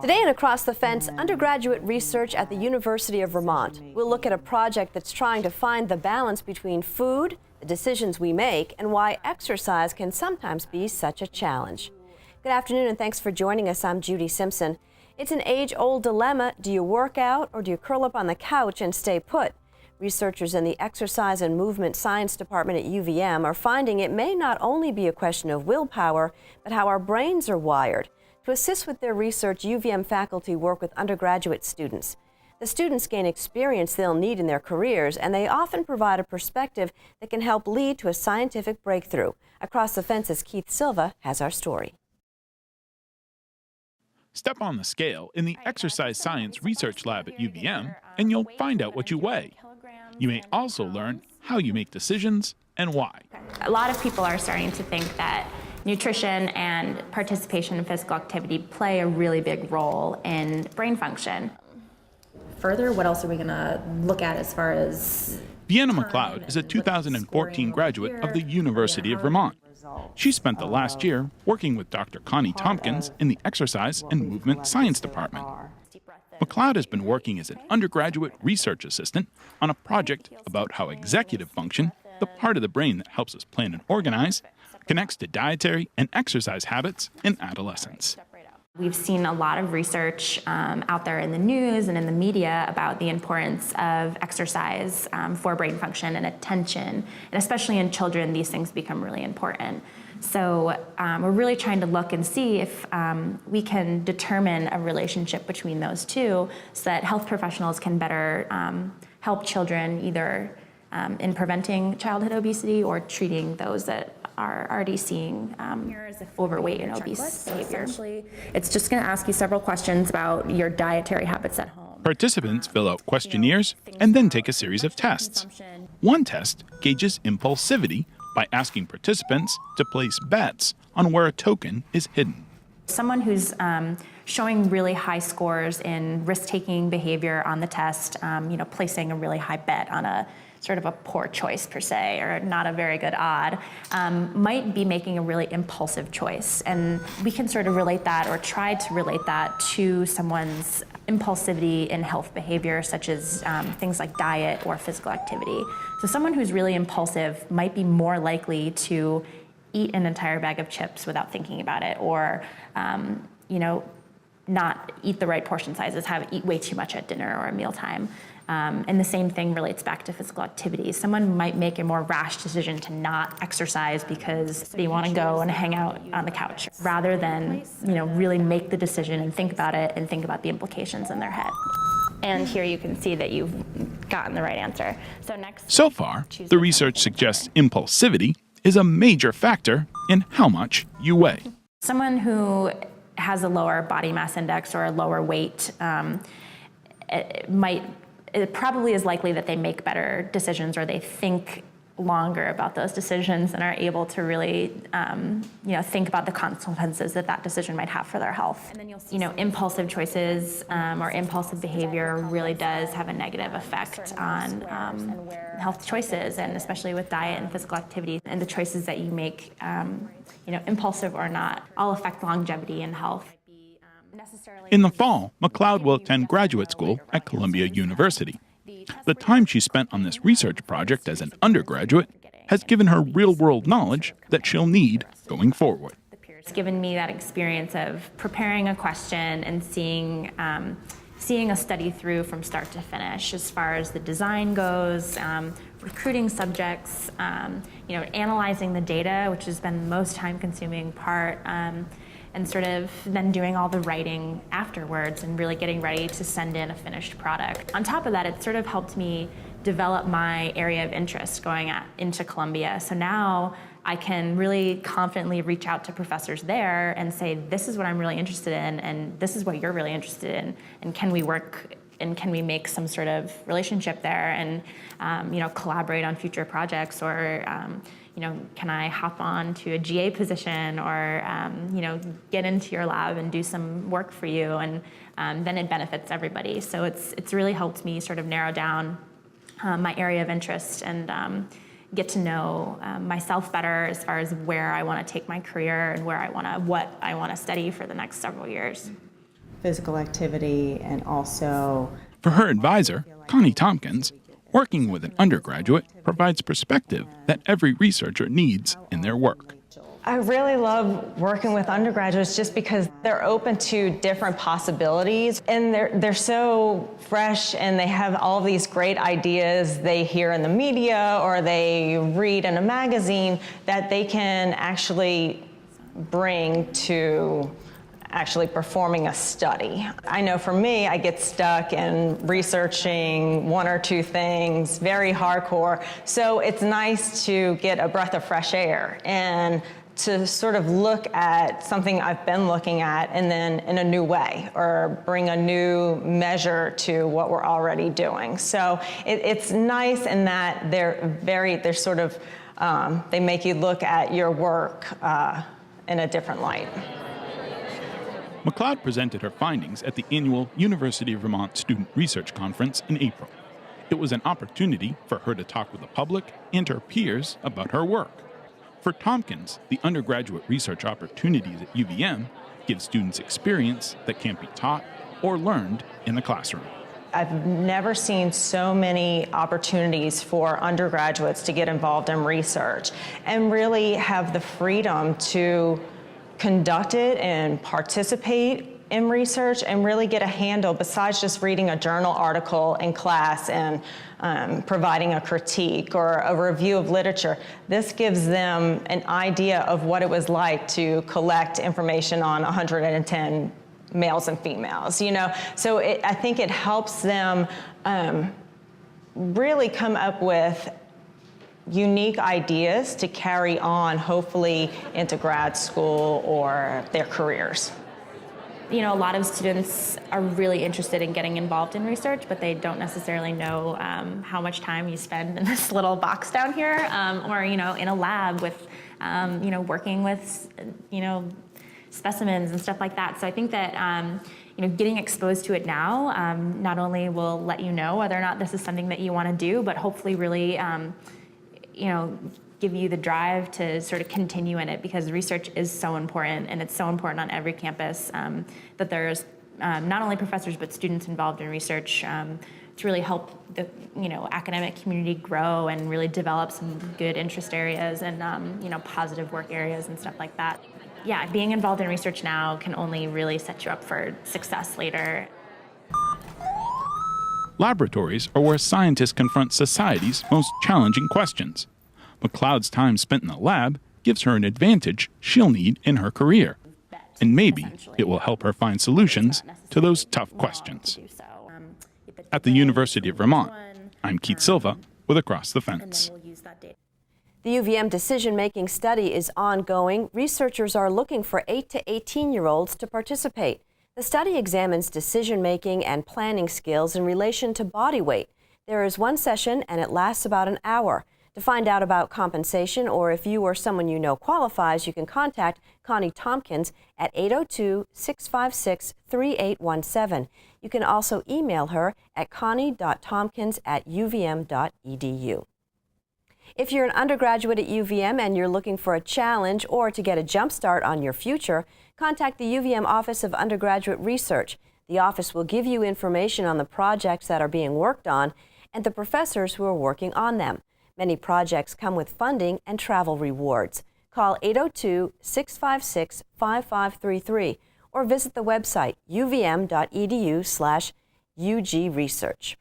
Today in Across the Fence, undergraduate research at the University of Vermont. We'll look at a project that's trying to find the balance between food, the decisions we make, and why exercise can sometimes be such a challenge. Good afternoon and thanks for joining us. I'm Judy Simpson. It's an age-old dilemma. Do you work out or do you curl up on the couch and stay put? Researchers in the Exercise and Movement Science Department at UVM are finding it may not only be a question of willpower, but how our brains are wired. To assist with their research, UVM faculty work with undergraduate students. The students gain experience they'll need in their careers, and they often provide a perspective that can help lead to a scientific breakthrough. Across the Fence's Keith Silva has our story. Step on the scale in the Exercise Science Research Lab at UVM, and you'll find out what you weigh. You may also learn how you make decisions and why. A lot of people are starting to think that nutrition and participation in physical activity play a really big role in brain function. Further, what else are we going to look at as far as... Vienna McLeod is a 2014 graduate of the University of Vermont. She spent the last year working with Dr. Connie Tompkins in the Exercise and Movement Science Department. McLeod has been working as an undergraduate research assistant on a project about how executive function, the part of the brain that helps us plan and organize, connects to dietary and exercise habits in adolescence. We've seen a lot of research out there in the news and in the media about the importance of exercise for brain function and attention, and especially in children, these things become really important. So we're really trying to look and see if we can determine a relationship between those two so that health professionals can better help children either in preventing childhood obesity or treating those that are already seeing overweight and obese behavior. Essentially, it's just going to ask you several questions about your dietary habits at home. Participants fill out questionnaires and then take a series of tests. One test gauges impulsivity by asking participants to place bets on where a token is hidden. Someone who's showing really high scores in risk-taking behavior on the test, placing a really high bet on a sort of a poor choice per se, or not a very good odd, might be making a really impulsive choice. And we can sort of relate that or try to relate that to someone's impulsivity in health behavior, such as things like diet or physical activity. So someone who's really impulsive might be more likely to eat an entire bag of chips without thinking about it, or not eat the right portion sizes, eat way too much at dinner or at mealtime. And the same thing relates back to physical activity. Someone might make a more rash decision to not exercise because they want to go and hang out on the couch, rather than really make the decision and think about it and think about the implications in their head. And here you can see that you've gotten the right answer. So far, the research suggests impulsivity is a major factor in how much you weigh. Someone who has a lower body mass index or a lower weight, it probably is likely that they make better decisions, or they think longer about those decisions and are able to really think about the consequences that decision might have for their health. Impulsive choices or impulsive behavior really does have a negative effect on health choices, and especially with diet and physical activity. And the choices that you make, impulsive or not, all affect longevity and health. In the fall, McLeod will attend graduate school at Columbia University. The time she spent on this research project as an undergraduate has given her real-world knowledge that she'll need going forward. It's given me that experience of preparing a question and seeing a study through from start to finish, as far as the design goes, recruiting subjects, analyzing the data, which has been the most time-consuming part, and sort of then doing all the writing afterwards and really getting ready to send in a finished product. On top of that, it sort of helped me develop my area of interest going into Columbia. So now I can really confidently reach out to professors there and say, this is what I'm really interested in, and this is what you're really interested in, and can we work and can we make some sort of relationship there and collaborate on future projects, or can I hop on to a GA position, or get into your lab and do some work for you, and then it benefits everybody. So it's really helped me sort of narrow down my area of interest and get to know myself better as far as where I want to take my career and what I want to study for the next several years. physical activity and also... For her advisor, Connie Tompkins, working with an undergraduate provides perspective that every researcher needs in their work. I really love working with undergraduates just because they're open to different possibilities and they're so fresh and they have all these great ideas they hear in the media or they read in a magazine that they can actually bring to actually performing a study. I know for me, I get stuck in researching one or two things, very hardcore. So it's nice to get a breath of fresh air and to sort of look at something I've been looking at and then in a new way or bring a new measure to what we're already doing. So it's nice in that they're sort of, they make you look at your work in a different light. McLeod presented her findings at the annual University of Vermont Student Research Conference in April. It was an opportunity for her to talk with the public and her peers about her work. For Tompkins, the undergraduate research opportunities at UVM give students experience that can't be taught or learned in the classroom. I've never seen so many opportunities for undergraduates to get involved in research and really have the freedom to conduct it and participate in research and really get a handle besides just reading a journal article in class and providing a critique or a review of literature. This gives them an idea of what it was like to collect information on 110 males and females, you know? So I think it helps them really come up with unique ideas to carry on, hopefully, into grad school or their careers. You know, a lot of students are really interested in getting involved in research, but they don't necessarily know how much time you spend in this little box down here, or, you know, in a lab with, you know, working with, you know, specimens and stuff like that. So I think that, you know, getting exposed to it now not only will let you know whether or not this is something that you want to do, but hopefully really, you know, give you the drive to sort of continue in it, because research is so important, and it's so important on every campus that there's not only professors but students involved in research to really help the, you know, academic community grow and really develop some good interest areas and you know, positive work areas and stuff like that. Yeah, being involved in research now can only really set you up for success later. Laboratories are where scientists confront society's most challenging questions. McLeod's time spent in the lab gives her an advantage she'll need in her career. And maybe it will help her find solutions to those tough questions. At the University of Vermont, I'm Keith Silva with Across the Fence. The UVM decision-making study is ongoing. Researchers are looking for 8 to 18-year-olds to participate. The study examines decision-making and planning skills in relation to body weight. There is one session and it lasts about an hour. To find out about compensation or if you or someone you know qualifies, you can contact Connie Tompkins at 802-656-3817. You can also email her at connie.tompkins@uvm.edu. If you're an undergraduate at UVM and you're looking for a challenge or to get a jump start on your future, contact the UVM Office of Undergraduate Research. The office will give you information on the projects that are being worked on and the professors who are working on them. Many projects come with funding and travel rewards. Call 802-656-5533 or visit the website uvm.edu/ugresearch.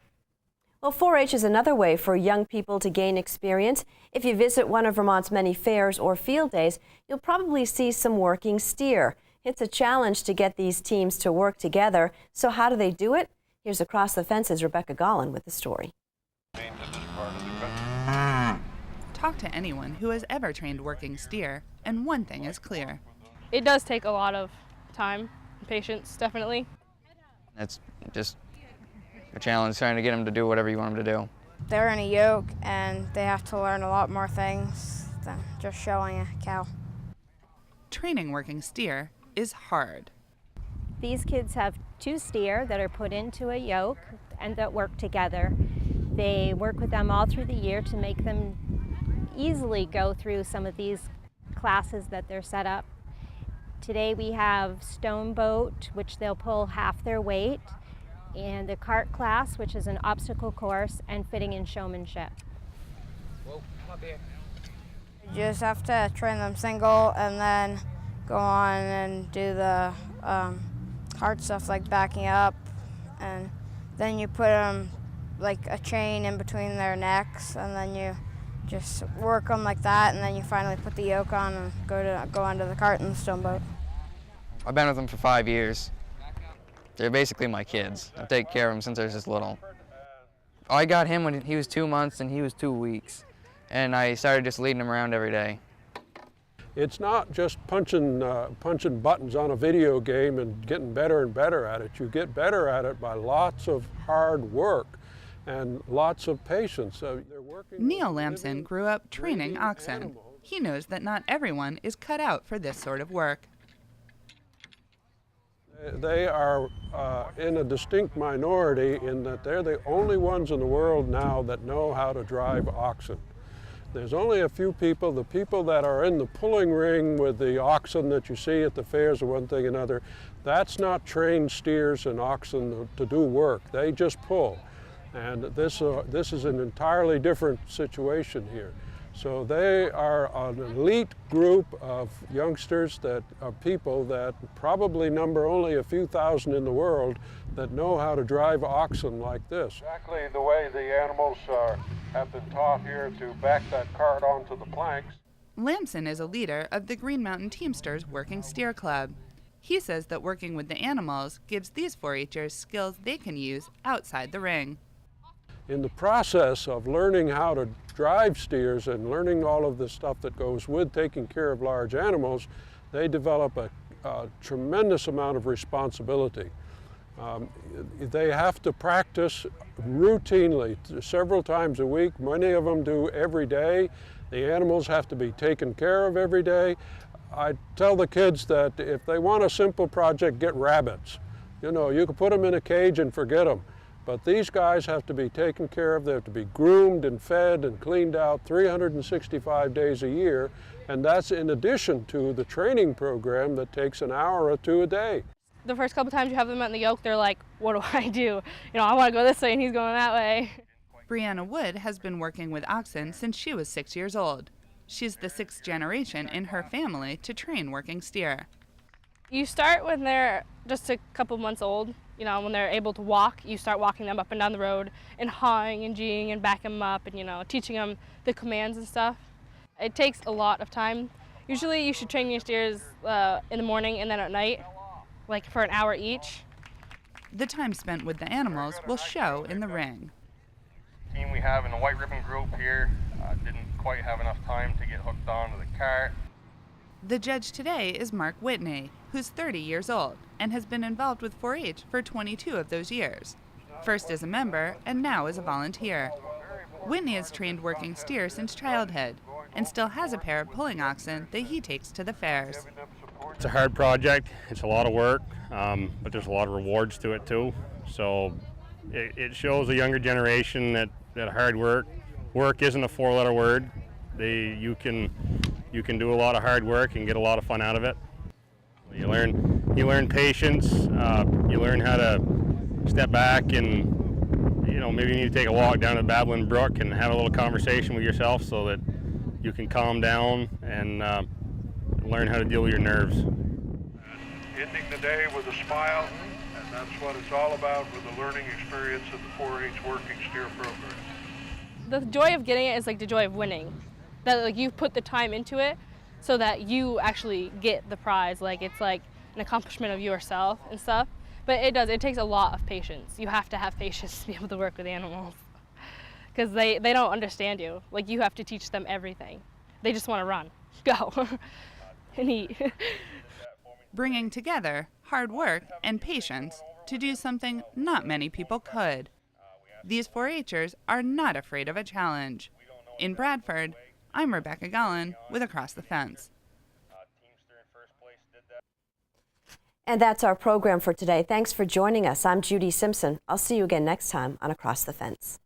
Well, 4-H is another way for young people to gain experience. If you visit one of Vermont's many fairs or field days, you'll probably see some working steer. It's a challenge to get these teams to work together. So how do they do it? Here's Across the Fence's Rebecca Gollin with the story. Talk to anyone who has ever trained working steer, and one thing is clear. It does take a lot of time and patience, definitely. It's just a challenge trying to get them to do whatever you want them to do. They're in a yoke and they have to learn a lot more things than just showing a cow. Training working steer is hard. These kids have 2 steer that are put into a yoke and that work together. They work with them all through the year to make them easily go through some of these classes that they're set up. Today we have stone boat, which they'll pull half their weight, and the cart class, which is an obstacle course, and fitting and showmanship. You just have to train them single and then go on and do the hard stuff like backing up, and then you put them like a chain in between their necks, and then you just work them like that, and then you finally put the yoke on and go onto the cart in the stone boat. I've been with them for 5 years. They're basically my kids. I've taken care of them since I was just little. I got him when he was 2 months and he was 2 weeks, and I started just leading him around every day. It's not just punching buttons on a video game and getting better and better at it. You get better at it by lots of hard work and lots of patience. Neil Lamson grew up training oxen. He knows that not everyone is cut out for this sort of work. They are in a distinct minority in that they're the only ones in the world now that know how to drive oxen. There's only a few people, the people that are in the pulling ring with the oxen that you see at the fairs or one thing or another, that's not trained steers and oxen to do work. They just pull. And this is an entirely different situation here. So they are an elite group of youngsters that are people that probably number only a few thousand in the world that know how to drive oxen like this. Exactly the way the animals have been taught here to back that cart onto the planks. Lamson is a leader of the Green Mountain Teamsters Working Steer Club. He says that working with the animals gives these 4-H'ers skills they can use outside the ring. In the process of learning how to drive steers and learning all of the stuff that goes with taking care of large animals, they develop a tremendous amount of responsibility. They have to practice routinely, several times a week. Many of them do every day. The animals have to be taken care of every day. I tell the kids that if they want a simple project, get rabbits. You know, you can put them in a cage and forget them. But these guys have to be taken care of. They have to be groomed and fed and cleaned out 365 days a year. And that's in addition to the training program that takes an hour or two a day. The first couple times you have them out in the yoke, they're like, what do I do? You know, I want to go this way and he's going that way. Brianna Wood has been working with oxen since she was 6 years old. She's the 6th generation in her family to train working steer. You start when they're just a couple months old. You know, when they're able to walk, you start walking them up and down the road and hawing and geeing and backing them up and, you know, teaching them the commands and stuff. It takes a lot of time. Usually you should train your steers in the morning and then at night, like for an hour each. The time spent with the animals will show in the ring. The team we have in the white ribbon group here didn't quite have enough time to get hooked onto the cart. The judge today is Mark Whitney, who's 30 years old and has been involved with 4-H for 22 of those years, first as a member and now as a volunteer. Whitney has trained working steer since childhood and still has a pair of pulling oxen that he takes to the fairs. It's a hard project, it's a lot of work, but there's a lot of rewards to it too. So it shows a younger generation that hard work isn't a 4-letter word. You can do a lot of hard work and get a lot of fun out of it. You learn patience. You learn how to step back and, you know, maybe you need to take a walk down to the babbling brook and have a little conversation with yourself so that you can calm down and learn how to deal with your nerves. Ending the day with a smile, and that's what it's all about with the learning experience of the 4-H Working Steer program. The joy of getting it is like the joy of winning. That like you put the time into it so that you actually get the prize. Like it's like an accomplishment of yourself and stuff. But it takes a lot of patience. You have to have patience to be able to work with animals because they don't understand you. Like you have to teach them everything. They just want to run, go, and eat. Bringing together hard work and patience to do something not many people could. These 4-H'ers are not afraid of a challenge. In Bradford, I'm Rebecca Gallen with Across the Fence. And that's our program for today. Thanks for joining us. I'm Judy Simpson. I'll see you again next time on Across the Fence.